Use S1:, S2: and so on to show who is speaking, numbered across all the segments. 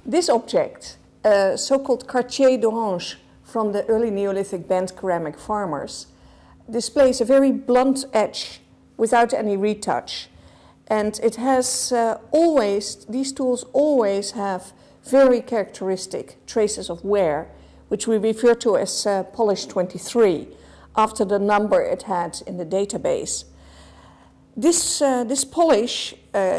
S1: This object, a so-called quartier d'orange from the early Neolithic bent ceramic farmers, displays a very blunt edge without any retouch. And it has these tools always have very characteristic traces of wear, which we refer to as polish 23, after the number it had in the database. This polish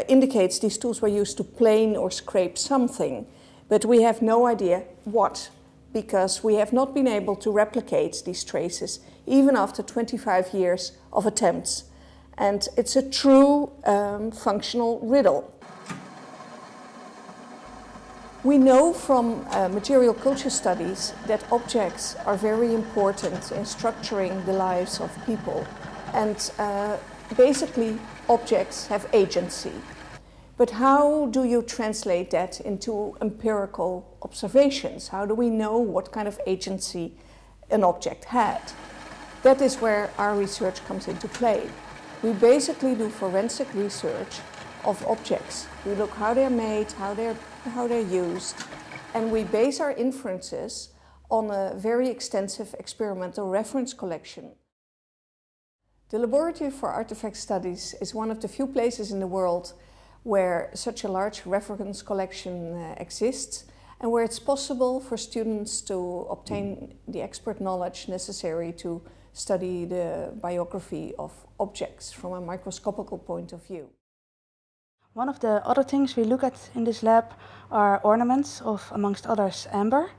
S1: indicates these tools were used to plane or scrape something, but we have no idea what, because we have not been able to replicate these traces even after 25 years of attempts. And it's a true functional riddle. We know from material culture studies that objects are very important in structuring the lives of people. And basically, objects have agency. But how do you translate that into empirical observations? How do we know what kind of agency an object had? That is where our research comes into play. We basically do forensic research of objects. We look how they're made, how they're used, and we base our inferences on a very extensive experimental reference collection. The Laboratory for Artifact Studies is one of the few places in the world where such a large reference collection exists, and where it's possible for students to obtain the expert knowledge necessary to study the biography of objects from a microscopical point of view.
S2: One of the other things we look at in this lab are ornaments of, amongst others, amber.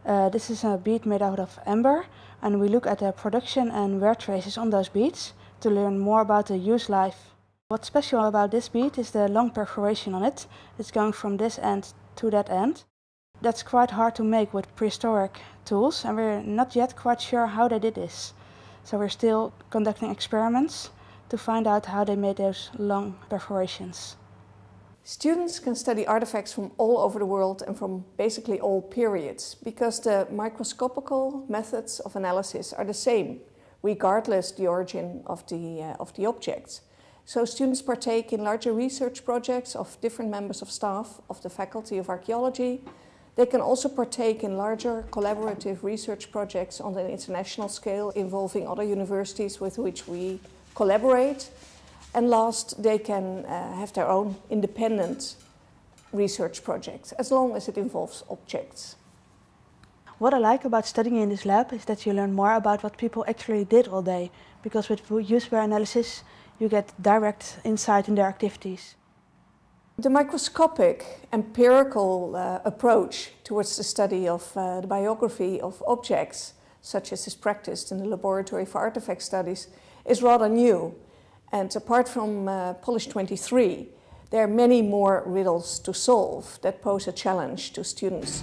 S2: This is a bead made out of amber, and we look at the production and wear traces on those beads to learn more about the use life. What's special about this bead is the long perforation on it. It's going from this end to that end. That's quite hard to make with prehistoric tools, and we're not yet quite sure how they did this. So we're still conducting experiments to find out how they made those long perforations.
S1: Students can study artifacts from all over the world and from basically all periods, because the microscopical methods of analysis are the same, regardless the origin of the objects. So students partake in larger research projects of different members of staff of the Faculty of Archaeology. They can also partake in larger collaborative research projects on an international scale involving other universities with which we collaborate. And last, they can have their own independent research projects, as long as it involves objects.
S2: What I like about studying in this lab is that you learn more about what people actually did all day, because with use-wear analysis you get direct insight in their activities.
S1: The microscopic, empirical approach towards the study of the biography of objects, such as is practiced in the Laboratory for Artifact Studies, is rather new. And apart from polish 23, there are many more riddles to solve that pose a challenge to students.